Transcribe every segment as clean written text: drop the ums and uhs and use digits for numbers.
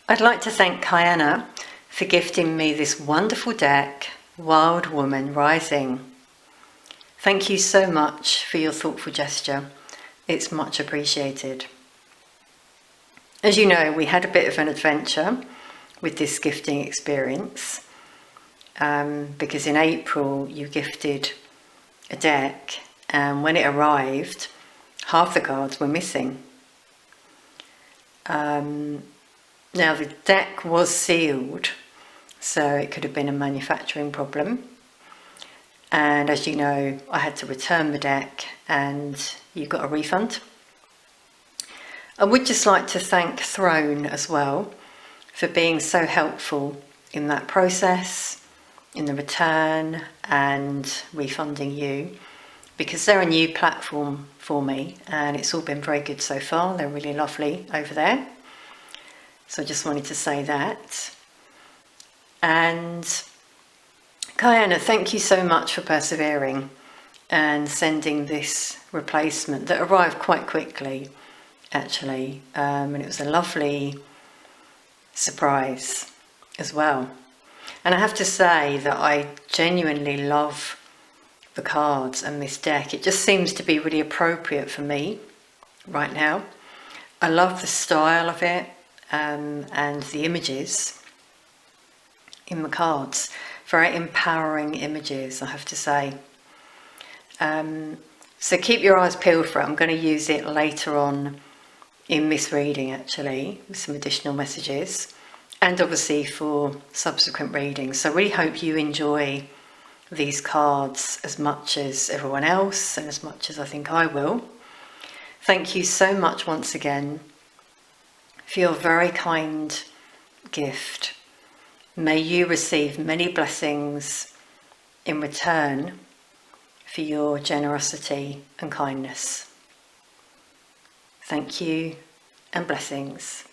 I'd like to thank Kiana for gifting me this wonderful deck, Wild Woman Rising. Thank you so much for your thoughtful gesture. It's much appreciated. As you know, we had a bit of an adventure with this gifting experience because in April you gifted a deck, and when it arrived, half the cards were missing. Now the deck was sealed, so it could have been a manufacturing problem. And as you know, I had to return the deck and you got a refund. I would just like to thank Throne as well for being so helpful in that process, in the return and refunding you, because they're a new platform for me and it's all been very good so far. They're really lovely over there. So I just wanted to say that. And Kiana, thank you so much for persevering and sending this replacement that arrived quite quickly, actually. And it was a lovely surprise as well. And I have to say that I genuinely love the cards and this deck. It just seems to be really appropriate for me right now. I love the style of it. And the images in the cards, very empowering images, I have to say. So keep your eyes peeled for it. I'm going to use it later on in this reading, actually, with some additional messages, and obviously for subsequent readings. So I really hope you enjoy these cards as much as everyone else and as much as I think I will. Thank you so much once again for your very kind gift. May you receive many blessings in return for your generosity and kindness. Thank you and blessings.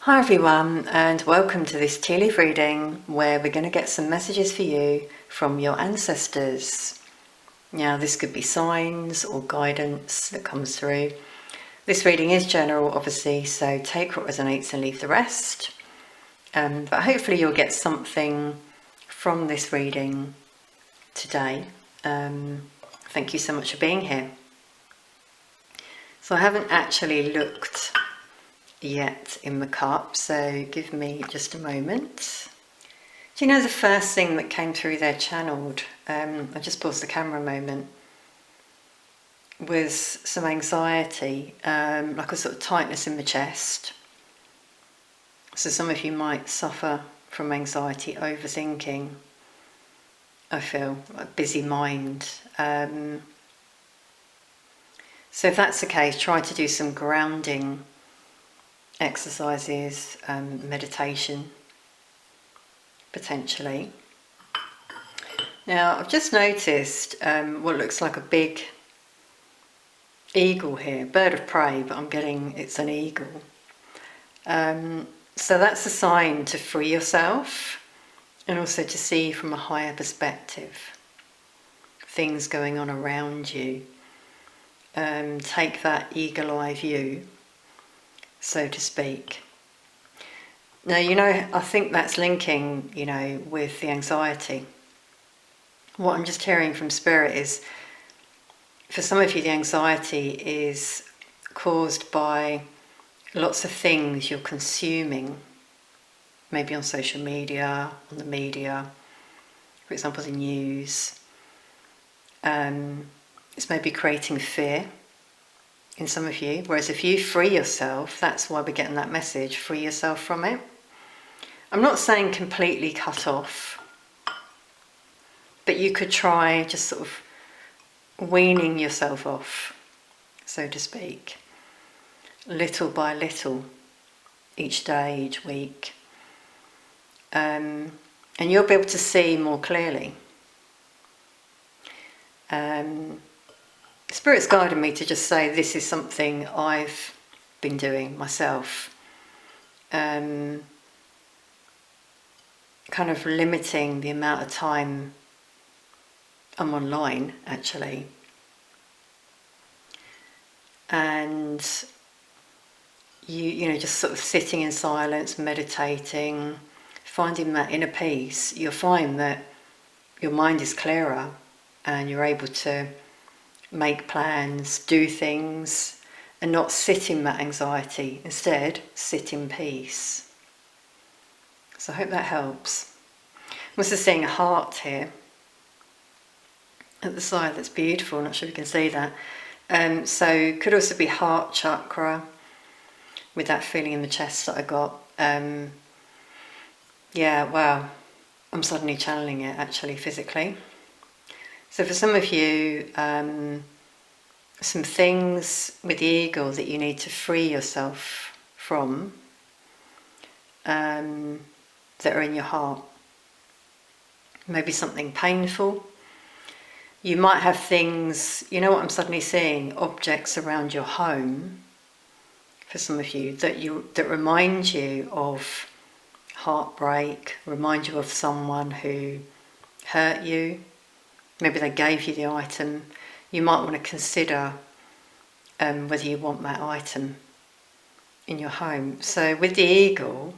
Hi everyone, and welcome to this tea leaf reading where we're going to get some messages for you from your ancestors. Now, this could be signs or guidance that comes through. This reading is general, obviously, so take what resonates and leave the rest. But hopefully you'll get something from this reading today. Thank you so much for being here. So I haven't actually looked yet in the cup, so give me just a moment. Do you know the first thing that came through there channeled, I just paused the camera a moment, was some anxiety, like a sort of tightness in the chest. So some of you might suffer from anxiety, overthinking, I feel, a busy mind. So if that's the case, try to do some grounding exercises, meditation, potentially. Now, I've just noticed what looks like a big eagle here, bird of prey, but I'm getting it's an eagle. So that's a sign to free yourself and also to see from a higher perspective things going on around you. Take that eagle-eye view, so to speak. Now, you know, I think that's linking, you know, with the anxiety. What I'm just hearing from Spirit is, for some of you, the anxiety is caused by lots of things you're consuming, maybe on social media, on the media, for example, the news. It's maybe creating fear in some of you, whereas if you free yourself, that's why we're getting that message, free yourself from it. I'm not saying completely cut off, but you could try just sort of weaning yourself off, so to speak, little by little, each day, each week. And you'll be able to see more clearly. Spirit's guided me to just say this is something I've been doing myself. Kind of limiting the amount of time I'm online, actually. and you know, just sort of sitting in silence, meditating, finding that inner peace, you'll find that your mind is clearer and you're able to make plans, do things, and not sit in that anxiety. Instead, sit in peace. So I hope that helps. I'm also seeing a heart here at the side that's beautiful. I'm not sure if you can see that. So could also be heart chakra, with that feeling in the chest that I got. Yeah, wow, I'm suddenly channeling it actually physically. So for some of you, some things with the eagle that you need to free yourself from, that are in your heart. Maybe something painful. You might have things, you know what I'm suddenly seeing, objects around your home, for some of you, that remind you of heartbreak, remind you of someone who hurt you. Maybe they gave you the item. You might want to consider whether you want that item in your home. So with the eagle,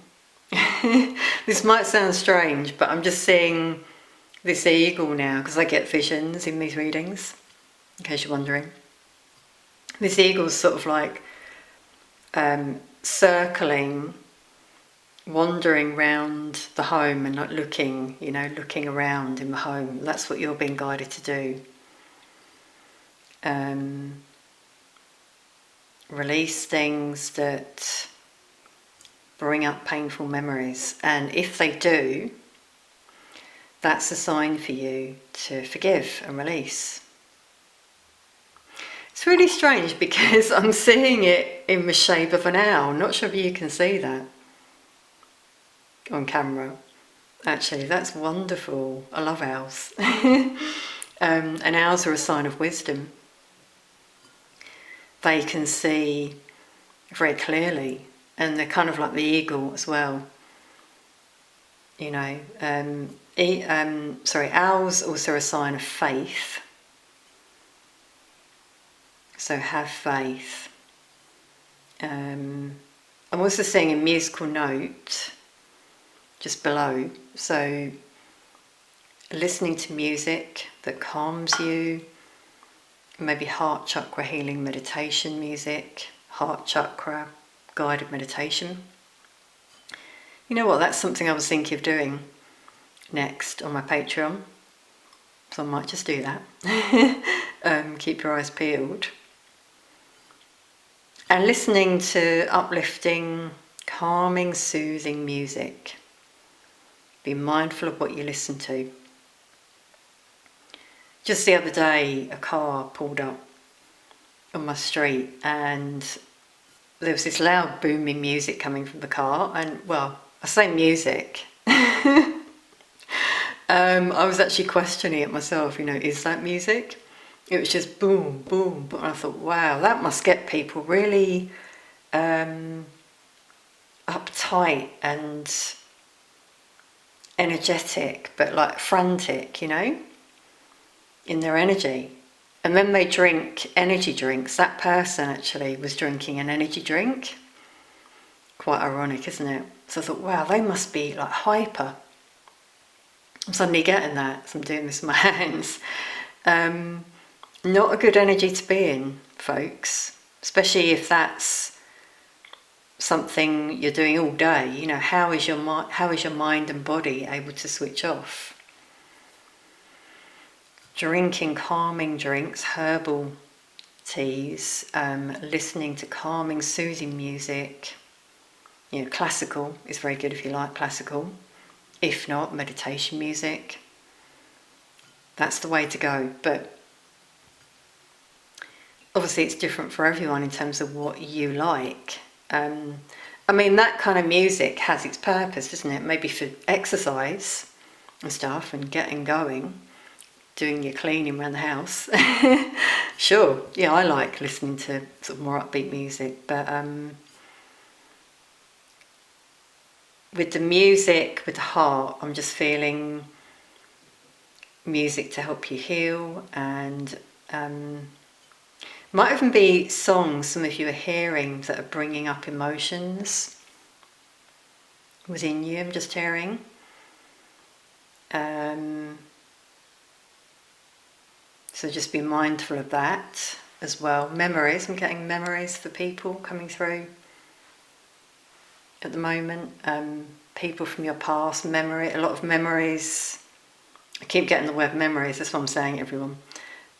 this might sound strange, but I'm just seeing this eagle now, because I get visions in these readings, in case you're wondering. This eagle's sort of like circling, wandering round the home and like looking, you know, looking around in the home. That's what you're being guided to do. Release things that bring up painful memories, and if they do, that's a sign for you to forgive and release. It's really strange because I'm seeing it in the shape of an owl. Not sure if you can see that on camera. Actually, that's wonderful. I love owls. And owls are a sign of wisdom. They can see very clearly, and they're kind of like the eagle as well. You know, owls also a sign of faith. So have faith. I'm also seeing a musical note just below. So listening to music that calms you, maybe heart chakra healing meditation music, heart chakra guided meditation. You know what, that's something I was thinking of doing next on my Patreon. So I might just do that. Keep your eyes peeled. And listening to uplifting, calming, soothing music. Be mindful of what you listen to. Just the other day, a car pulled up on my street and there was this loud booming music coming from the car, and well, I say music. I was actually questioning it myself, you know, is that music? It was just boom, boom, boom. And I thought, wow, that must get people really uptight and energetic, but like frantic, you know, in their energy. And then they drink energy drinks. That person actually was drinking an energy drink. Quite ironic, isn't it? So I thought, wow, they must be like hyper. I'm suddenly getting that, so I'm doing this with my hands. Not a good energy to be in, folks, especially if that's something you're doing all day. You know, how is your mind and body able to switch off? Drinking calming drinks, herbal teas, listening to calming, soothing music. You know, classical is very good if you like classical. If not, meditation music. That's the way to go. But obviously it's different for everyone in terms of what you like. I mean, that kind of music has its purpose, doesn't it? Maybe for exercise and stuff and getting going, doing your cleaning around the house. Sure, yeah, I like listening to sort of more upbeat music, but with the music, with the heart, I'm just feeling music to help you heal, and Might even be songs some of you are hearing that are bringing up emotions within you, I'm just hearing. So just be mindful of that as well. Memories, I'm getting memories for people coming through at the moment. People from your past, a lot of memories. I keep getting the word memories, that's what I'm saying, everyone.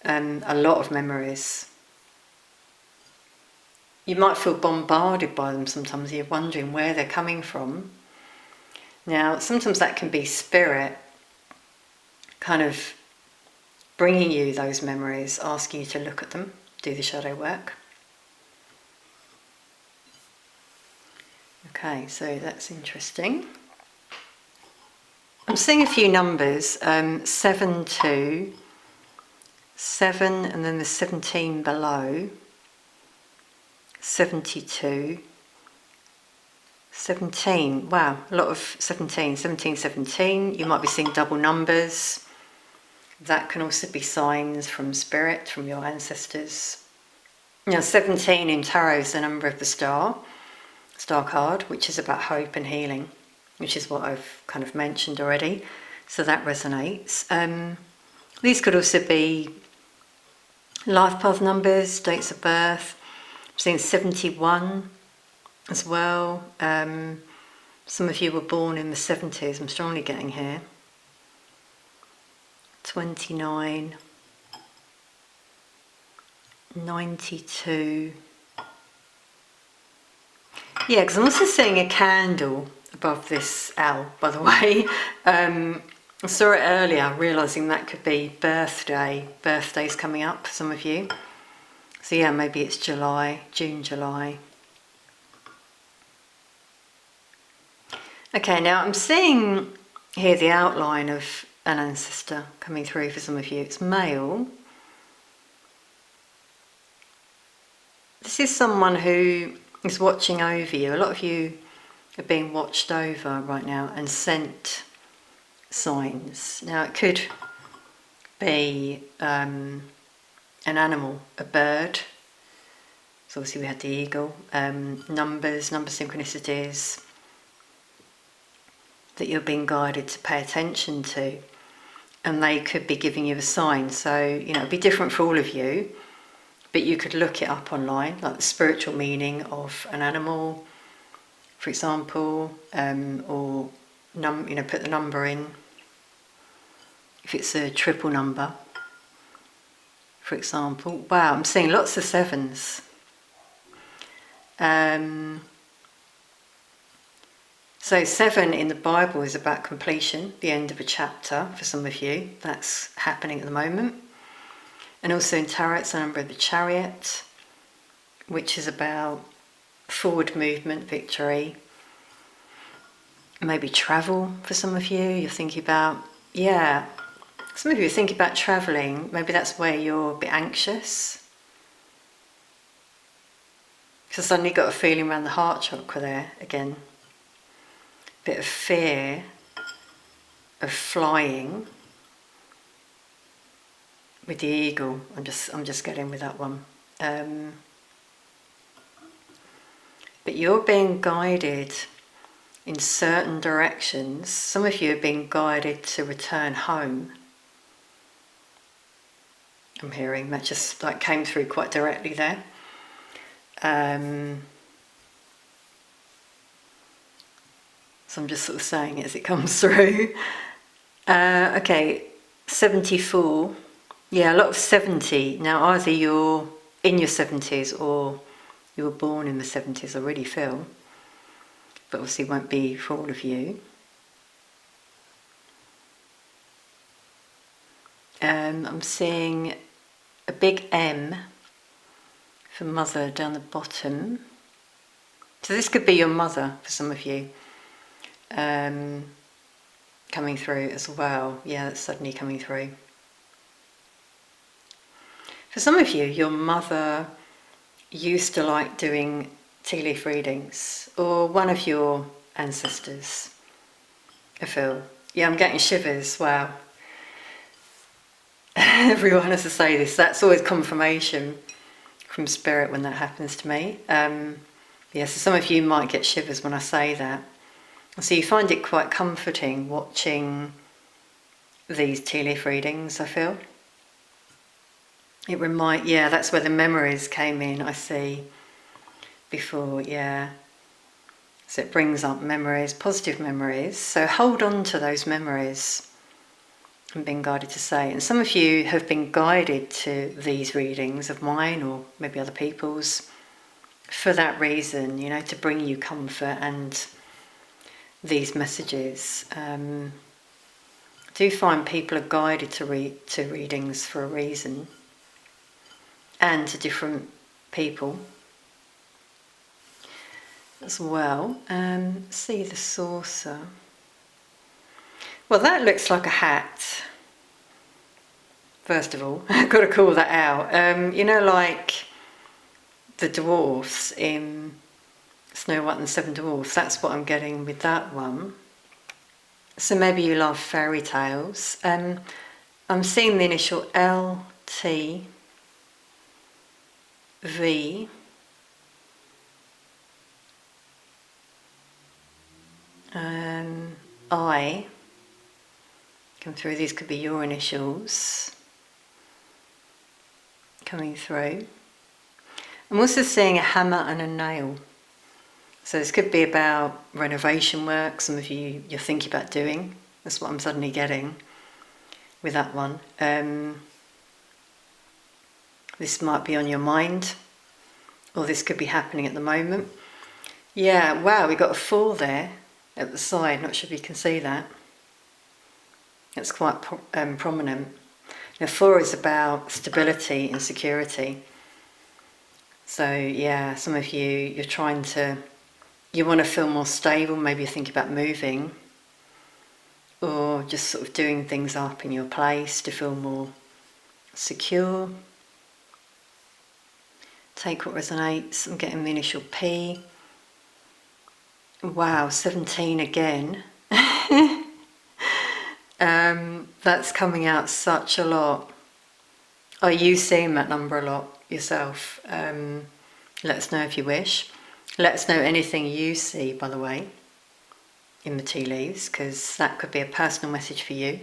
A lot of memories. You might feel bombarded by them sometimes, you're wondering where they're coming from. Now, sometimes that can be spirit kind of bringing you those memories, asking you to look at them, do the shadow work. Okay, so that's interesting. I'm seeing a few numbers, 7, 2, 7, and then the 17 below, 72, 17, wow, a lot of 17, 17, 17. You might be seeing double numbers. That can also be signs from spirit, from your ancestors. Now 17 in tarot is the number of the star card, which is about hope and healing, which is what I've kind of mentioned already. So that resonates. These could also be life path numbers, dates of birth. I'm seeing 71 as well. Some of you were born in the 70s, I'm strongly getting here. 29, 92. Yeah, because I'm also seeing a candle above this L, by the way. I saw it earlier, realising that could be birthdays coming up for some of you. So yeah, maybe it's June, July. Okay, now I'm seeing here the outline of an ancestor coming through for some of you. It's male. This is someone who is watching over you. A lot of you are being watched over right now and sent signs. Now it could be an animal, a bird. So obviously we had the eagle. Number synchronicities that you're being guided to pay attention to. And they could be giving you a sign. So, you know, it'd be different for all of you. But you could look it up online, like the spiritual meaning of an animal, for example, or put the number in. If it's a triple number, for example. Wow, I'm seeing lots of 7s. So 7 in the Bible is about completion, the end of a chapter for some of you. That's happening at the moment. And also in tarot, it's the number of the Chariot, which is about forward movement, victory. Maybe travel for some of you. You're thinking about, yeah, some of you are thinking about travelling. Maybe that's where you're a bit anxious. So suddenly got a feeling around the heart chakra there again. Bit of fear of flying. With the eagle, I'm just getting with that one. But you're being guided in certain directions. Some of you are being guided to return home. I'm hearing that just like came through quite directly there. So I'm just sort of saying it as it comes through. Okay, 74. Yeah, a lot of 70. Now either you're in your 70s or you were born in the 70s, I really feel. But obviously it won't be for all of you. I'm seeing a big M for mother down the bottom. So this could be your mother for some of you. Coming through as well. Yeah, that's suddenly coming through. For some of you, your mother used to like doing tea leaf readings, or one of your ancestors, I feel. Yeah, I'm getting shivers, wow. Everyone has to say this, that's always confirmation from spirit when that happens to me. Yeah, so some of you might get shivers when I say that. So you find it quite comforting watching these tea leaf readings, I feel. Yeah, that's where the memories came in, I see, before, yeah. So it brings up memories, positive memories. So hold on to those memories. I'm being guided to say. And some of you have been guided to these readings of mine or maybe other people's for that reason, you know, to bring you comfort and these messages. I do find people are guided to readings for a reason and to different people as well. See the saucer. Well, that looks like a hat. First of all, I've got to call that out. You know, like the dwarfs in Snow White and the Seven Dwarfs, that's what I'm getting with that one. So maybe you love fairy tales. I'm seeing the initial L, T, V, I come through. These could be your initials coming through. I'm also seeing a hammer and a nail. So this could be about renovation work, some of you, you're thinking about doing. That's what I'm suddenly getting with that one. This might be on your mind, or this could be happening at the moment. Yeah, wow, we got a 4 there at the side. Not sure if you can see that. It's quite prominent. Now 4 is about stability and security. So yeah, some of you, you're trying to, you want to feel more stable, maybe you think about moving or just sort of doing things up in your place to feel more secure. Take what resonates. I'm getting the initial P. Wow, 17 again. That's coming out such a lot. Are you seeing that number a lot yourself? Let us know if you wish. Let us know anything you see, by the way, in the tea leaves, because that could be a personal message for you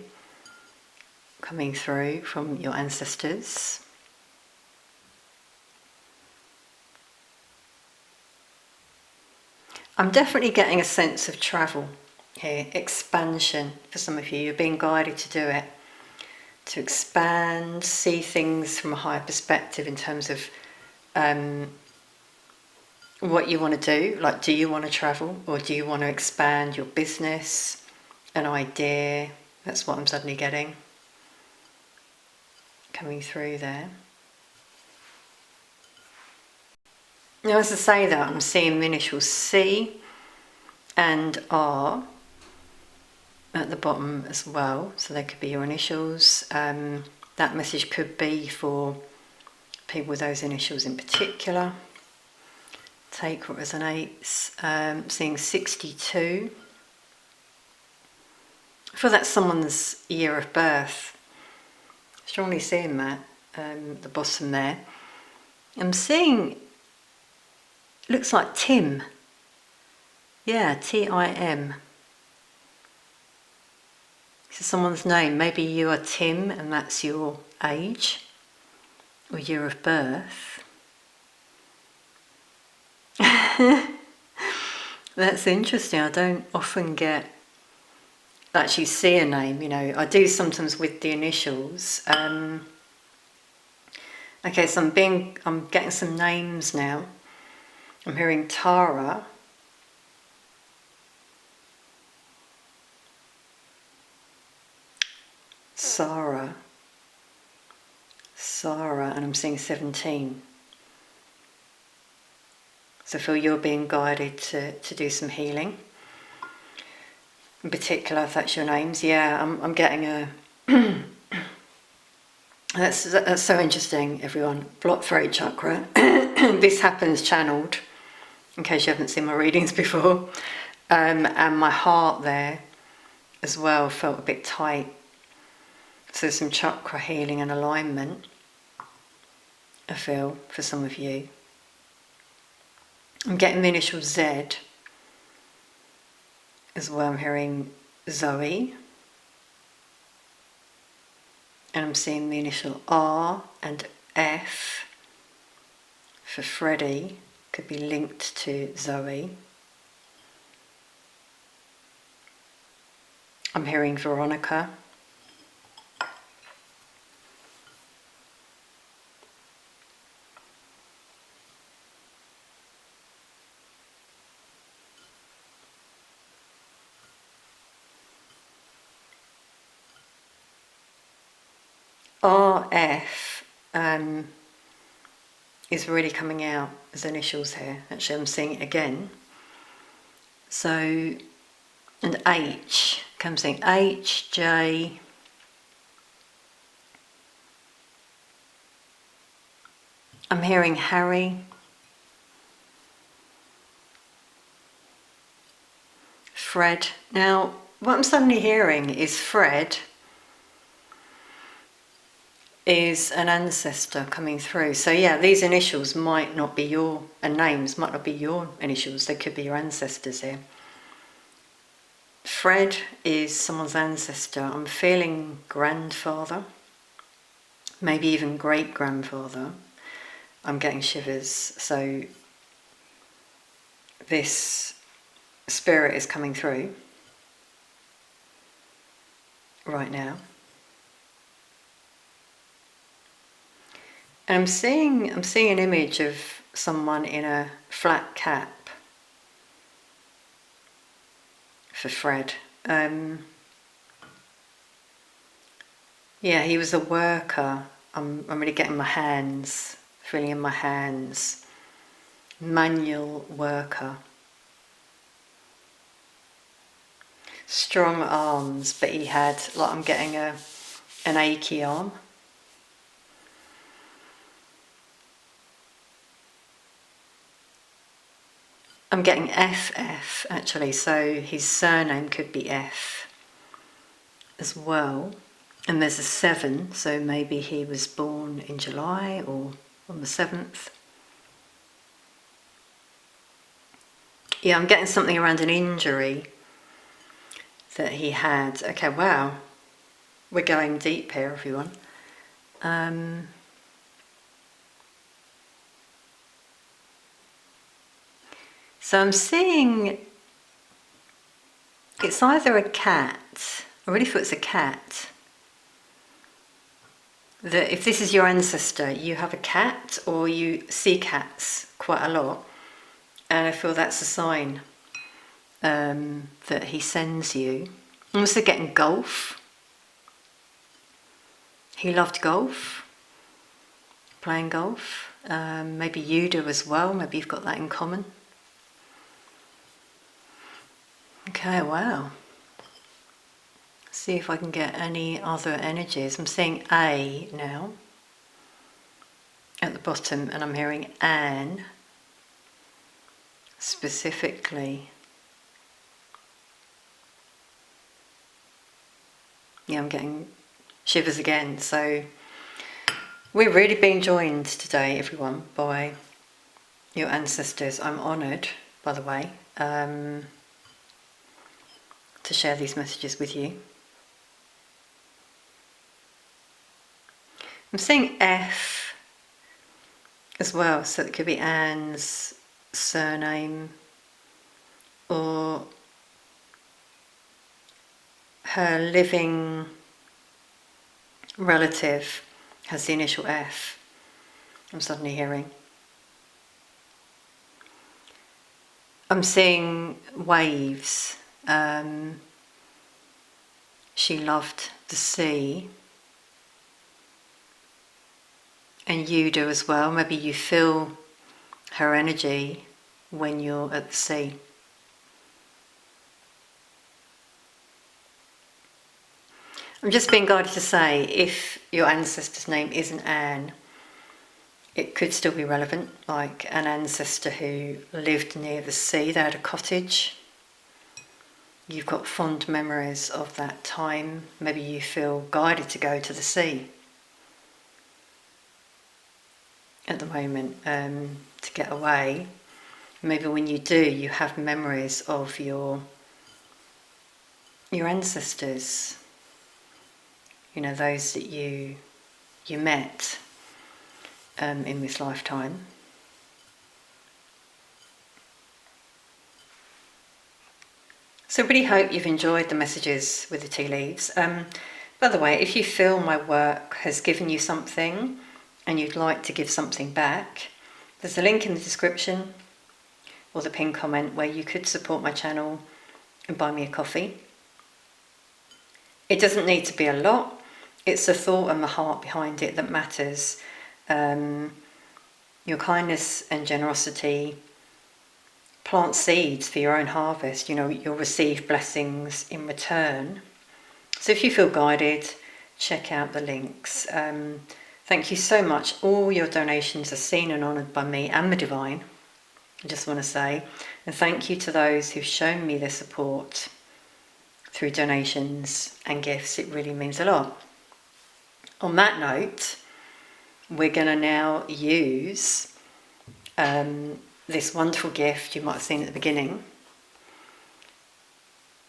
coming through from your ancestors. I'm definitely getting a sense of travel here, expansion for some of you. You're being guided to do it, to expand, see things from a higher perspective in terms of what you want to do. Like, do you want to travel, or do you want to expand your business, an idea? That's what I'm suddenly getting coming through there. Now, as I say that, I'm seeing the initials C and R at the bottom as well, so they could be your initials. That message could be for people with those initials in particular. Take what resonates. Seeing 62. I feel that's someone's year of birth. Strongly seeing that at the bottom there. I'm seeing, looks like Tim. Yeah, T-I-M. This is someone's name. Maybe you are Tim and that's your age or year of birth. That's interesting. I don't often actually see a name, you know. I do sometimes with the initials. Okay, so I'm getting some names now. I'm hearing Tara. Sarah, and I'm seeing 17. So I feel you're being guided to do some healing. In particular, if that's your names. Yeah, I'm getting a... that's so interesting, everyone. Blocked throat chakra. This happens channeled, in case you haven't seen my readings before. And my heart there as well felt a bit tight. So some chakra healing and alignment. I feel, for some of you. I'm getting the initial Z as well. I'm hearing Zoe. And I'm seeing the initial R and F for Freddie. Could be linked to Zoe. I'm hearing Veronica. RF is really coming out as initials here. Actually, I'm seeing it again. So, and H, I'm seeing H, J, I'm hearing Harry, Fred. Now, what I'm suddenly hearing is Fred is an ancestor coming through. So yeah, these initials might not be your, and names might not be your initials, they could be your ancestors here. Fred is someone's ancestor. I'm feeling grandfather, maybe even great-grandfather. I'm getting shivers. So this spirit is coming through right now. And I'm seeing an image of someone in a flat cap for Fred. Yeah, he was a worker. I'm really getting my hands, feeling in my hands. Manual worker. Strong arms, but he had, like, I'm getting an achy arm. I'm getting FF actually, so his surname could be F as well. And there's a 7, so maybe he was born in July or on the 7th. Yeah, I'm getting something around an injury that he had. Okay, wow. We're going deep here, everyone. So I'm seeing it's either a cat, I really feel it's a cat. That if this is your ancestor, you have a cat or you see cats quite a lot, and I feel that's a sign that he sends you. I'm also getting golf. He loved golf, playing golf. Maybe you do as well, maybe you've got that in common. Okay, wow. See if I can get any other energies. I'm seeing A now at the bottom, and I'm hearing Anne specifically. Yeah, I'm getting shivers again. So we're really being joined today, everyone, by your ancestors. I'm honoured, by the way, to share these messages with you. I'm seeing F as well, so it could be Anne's surname or her living relative has the initial F. I'm suddenly hearing. I'm seeing waves. She loved the sea. And you do as well. Maybe you feel her energy when you're at the sea. I'm just being guided to say, if your ancestor's name isn't Anne, it could still be relevant, like an ancestor who lived near the sea. They had a cottage. You've got fond memories of that time. Maybe you feel guided to go to the sea. at the moment to get away. Maybe when you do, you have memories of your ancestors, you know, those that you met in this lifetime. So I really hope you've enjoyed the messages with the tea leaves. By the way, if you feel my work has given you something and you'd like to give something back, there's a link in the description or the pinned comment where you could support my channel and buy me a coffee. It doesn't need to be a lot. It's the thought and the heart behind it that matters. Your kindness and generosity plant seeds for your own harvest. You know, you'll receive blessings in return. So if you feel guided, check out the links. Thank you so much. All your donations are seen and honoured by me and the divine, I just want to say. And thank you to those who've shown me their support through donations and gifts. It really means a lot. On that note, we're going to now use this wonderful gift you might have seen at the beginning.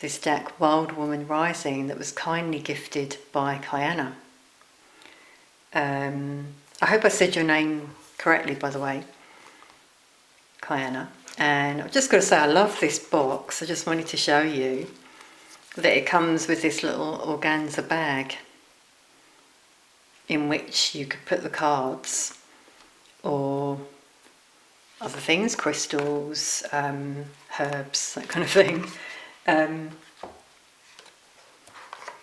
This deck, Wild Woman Rising, that was kindly gifted by Kiana. I hope I said your name correctly, by the way, Kiana. And I've just got to say, I love this box. I just wanted to show you that it comes with this little organza bag in which you could put the cards or other things, crystals, herbs, that kind of thing.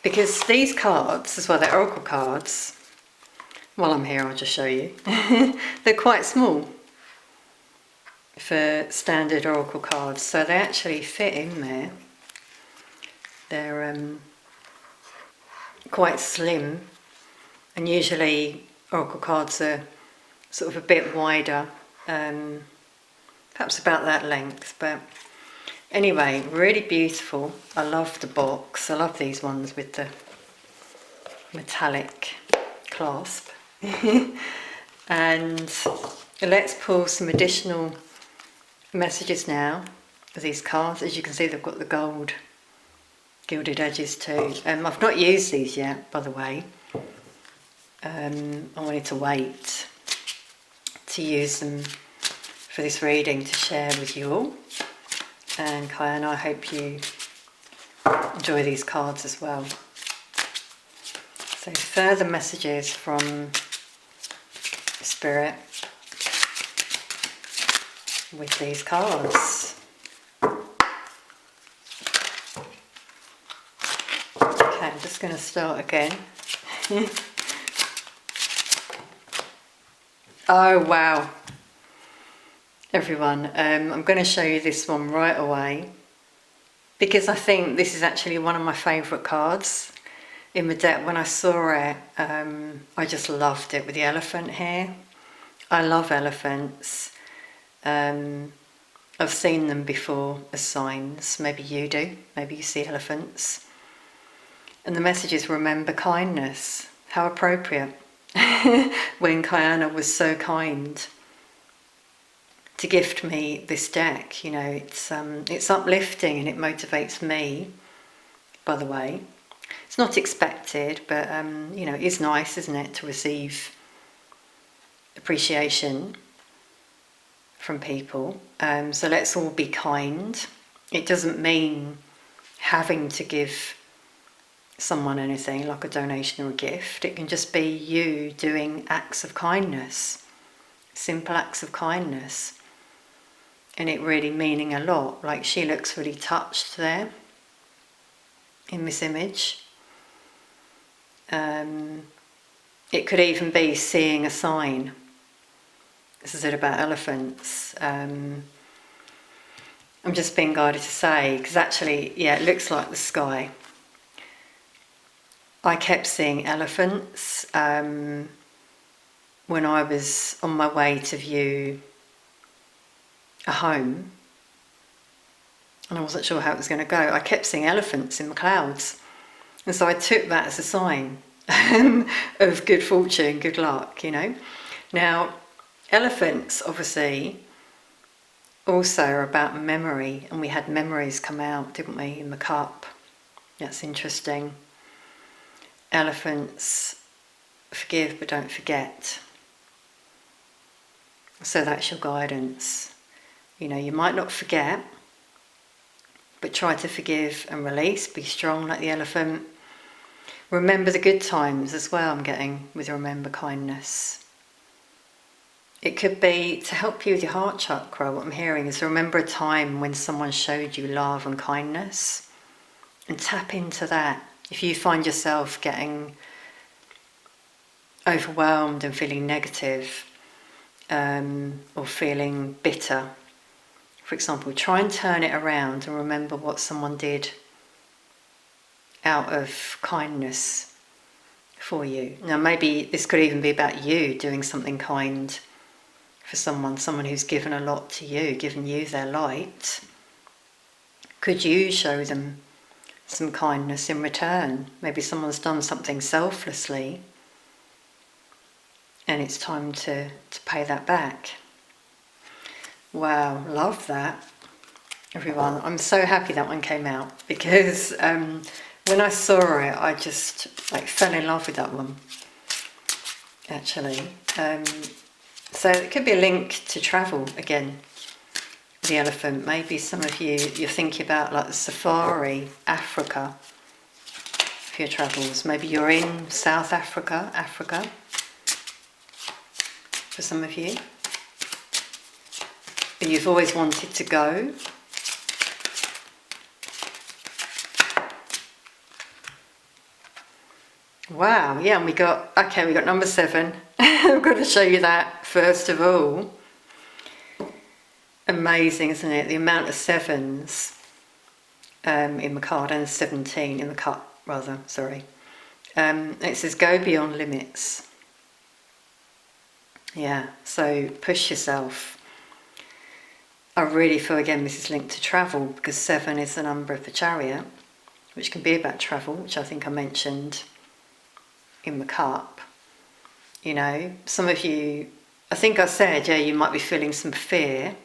Because these cards, as well, they're oracle cards. While I'm here, I'll just show you. They're quite small for standard oracle cards, so they actually fit in there. They're quite slim, and usually oracle cards are sort of a bit wider, perhaps about that length, but anyway, really beautiful. I love the box. I love these ones with the metallic clasp. And let's pull some additional messages now of these cards. As you can see, they've got the gold gilded edges too. I've not used these yet, by the way. I wanted to wait to use them for this reading to share with you all. And Kiana, I hope you enjoy these cards as well. So further messages from Spirit with these cards. Okay, I'm just going to start again. Oh wow, everyone, I'm going to show you this one right away because I think this is actually one of my favourite cards in the deck. When I saw it, I just loved it with the elephant here. I love elephants. I've seen them before as signs. Maybe you do. Maybe you see elephants. And the message is remember kindness. How appropriate. When Kiana was so kind to gift me this deck, you know, it's uplifting and it motivates me, by the way. It's not expected, but you know, it is nice, isn't it, to receive appreciation from people. So let's all be kind. It doesn't mean having to give someone anything like a donation or a gift. It can just be you doing acts of kindness, simple acts of kindness, and it really meaning a lot. Like she looks really touched there in this image. It could even be seeing a sign. This is it about elephants. I'm just being guided to say, because actually, yeah, it looks like the sky. I kept seeing elephants when I was on my way to view a home, and I wasn't sure how it was going to go. I kept seeing elephants in the clouds, and so I took that as a sign of good fortune, good luck, you know. Now, Elephants, obviously, also are about memory, and we had memories come out, didn't we, in the cup. That's interesting. Elephants, forgive but don't forget. So that's your guidance. You know, you might not forget, but try to forgive and release. Be strong like the elephant. Remember the good times as well, I'm getting, with remember kindness. It could be to help you with your heart chakra. What I'm hearing is remember a time when someone showed you love and kindness, and tap into that. If you find yourself getting overwhelmed and feeling negative, or feeling bitter, for example, try and turn it around and remember what someone did out of kindness for you. Now maybe this could even be about you doing something kind for someone who's given a lot to you, given you their light. Could you show them some kindness in return? Maybe someone's done something selflessly and it's time to pay that back. Wow, love that, everyone. I'm so happy that one came out, because when I saw it, I just fell in love with that one, actually. So it could be a link to travel again, the elephant. Maybe some of you, you're thinking about the safari, Africa, for your travels. Maybe you're in South Africa, for some of you. But you've always wanted to go. Wow, yeah, and we got number 7. I've got to show you that first of all. Amazing, isn't it? The amount of 7s in the card, and 17 in the cup, rather, sorry. It says go beyond limits. Yeah, so push yourself. I really feel, again, this is linked to travel, because 7 is the number of the Chariot, which can be about travel, which I think I mentioned in the cup. You know, some of you, I think I said, yeah, you might be feeling some fear,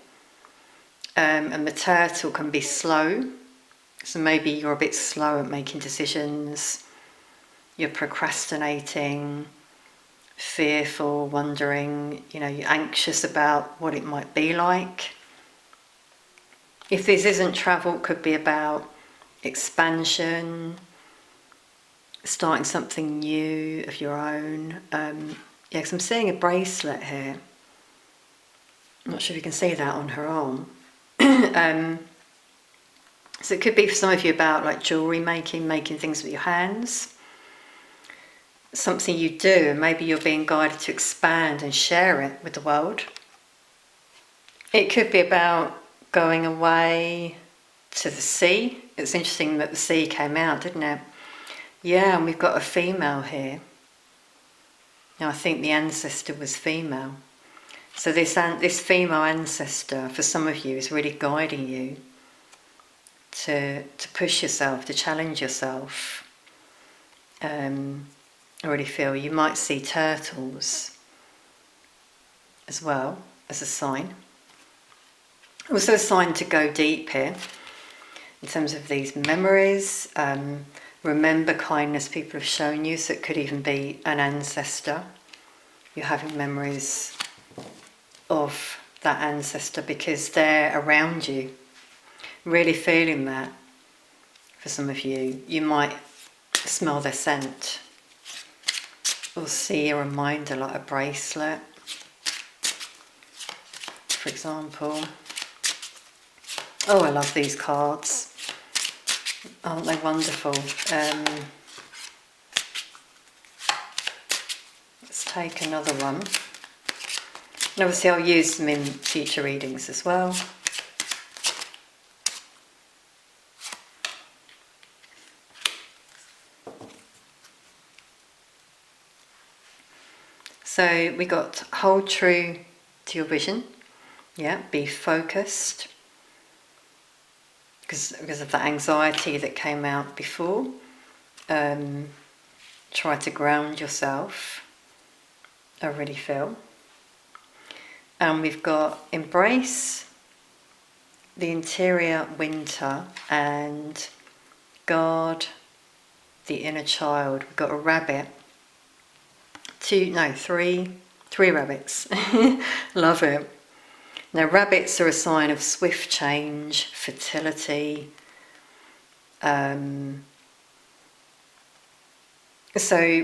and the turtle can be slow, so maybe you're a bit slow at making decisions, you're procrastinating, fearful, wondering, you know, you're anxious about what it might be like. If this isn't travel, it could be about expansion, starting something new of your own. Yeah, because I'm seeing a bracelet here. I'm not sure if you can see that on her arm. So it could be for some of you about jewellery making things with your hands. Something you do, and maybe you're being guided to expand and share it with the world. It could be about going away to the sea. It's interesting that the sea came out, didn't it? Yeah, and we've got a female here. Now I think the ancestor was female. So this female ancestor, for some of you, is really guiding you to push yourself, to challenge yourself. I really feel you might see turtles as well as a sign. Also a sign to go deep here in terms of these memories. Remember kindness people have shown you, so it could even be an ancestor. You're having memories of that ancestor because they're around you. Really feeling that for some of you. You might smell their scent or see a reminder like a bracelet, for example. Oh, I love these cards. Aren't they wonderful? Let's take another one. And obviously I'll use them in future readings as well. So we got hold true to your vision. Yeah, be focused. Because of that anxiety that came out before. Try to ground yourself. I really feel. And we've got embrace, the interior winter, and guard the inner child. We've got a rabbit. Three rabbits. Love it. Now, rabbits are a sign of swift change, fertility. So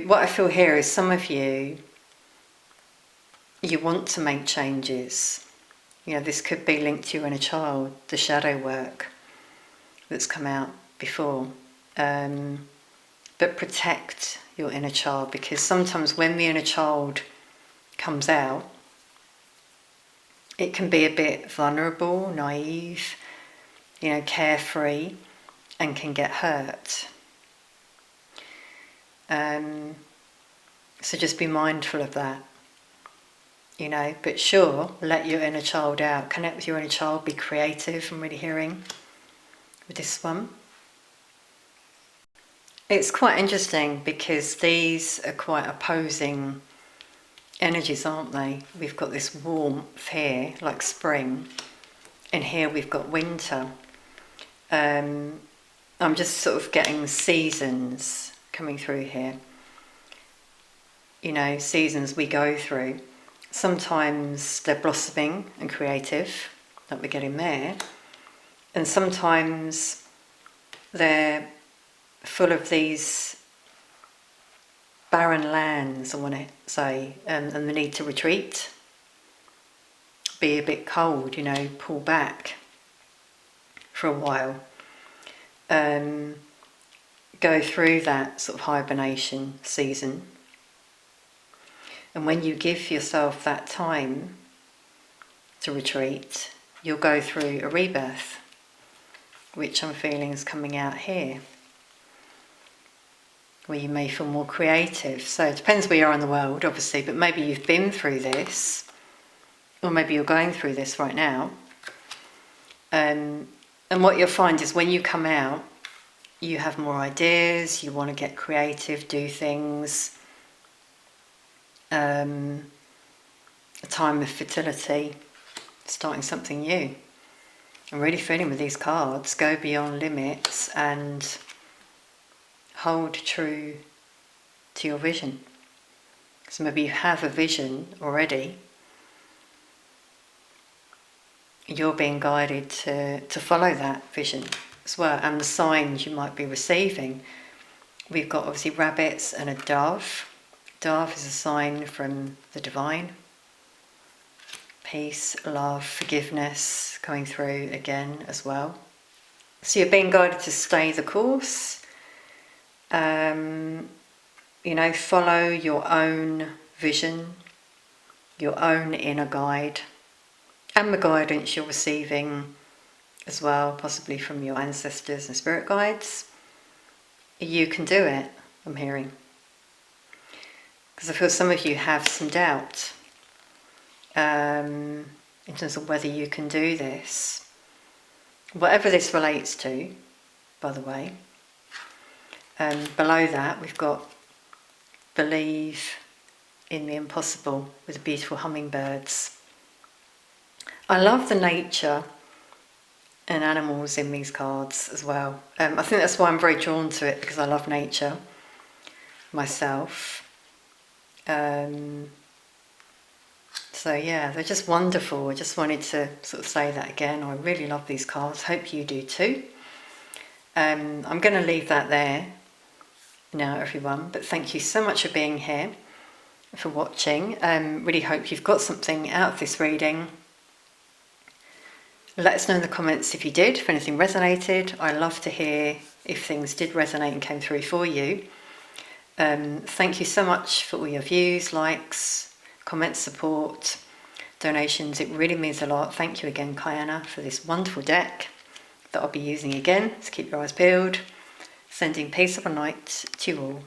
what I feel here is some of you want to make changes. You know, this could be linked to your inner child, the shadow work that's come out before. But protect your inner child, because sometimes when the inner child comes out, it can be a bit vulnerable, naive, you know, carefree, and can get hurt. So just be mindful of that, you know, but sure, let your inner child out, connect with your inner child, be creative. I'm really hearing with this one. It's quite interesting because these are quite opposing energies, aren't they? We've got this warmth here, like spring, and here we've got winter. I'm just sort of getting seasons coming through here. You know, seasons we go through. Sometimes they're blossoming and creative, like we're getting there, and sometimes they're full of these barren lands, I want to say, and the need to retreat, be a bit cold, you know, pull back for a while, go through that sort of hibernation season. And when you give yourself that time to retreat, you'll go through a rebirth, which I'm feeling is coming out here, where you may feel more creative. So it depends where you are in the world, obviously, but maybe you've been through this, or maybe you're going through this right now. And what you'll find is when you come out, you have more ideas, you want to get creative, do things. A time of fertility, starting something new. I'm really feeling with these cards, go beyond limits and hold true to your vision. So maybe you have a vision already. You're being guided to follow that vision as well, and the signs you might be receiving. We've got obviously rabbits and a dove. Dove is a sign from the divine. Peace, love, forgiveness coming through again as well. So you're being guided to stay the course. You know, follow your own vision, your own inner guide, and the guidance you're receiving as well, possibly from your ancestors and spirit guides. You can do it, I'm hearing. Because I feel some of you have some doubt in terms of whether you can do this. Whatever this relates to, by the way. Below that we've got believe in the impossible with the beautiful hummingbirds. I love the nature and animals in these cards as well. I think that's why I'm very drawn to it, because I love nature myself. So yeah, they're just wonderful. I just wanted to sort of say that again. I really love these cards. Hope you do too. I'm going to leave that there now, everyone. But thank you so much for being here, for watching. Really hope you've got something out of this reading. Let us know in the comments if you did, if anything resonated. I love to hear if things did resonate and came through for you. Thank you so much for all your views, likes, comments, support, donations. It really means a lot. Thank you again, Kayana, for this wonderful deck that I'll be using again. So keep your eyes peeled. Sending peace of a night to you all.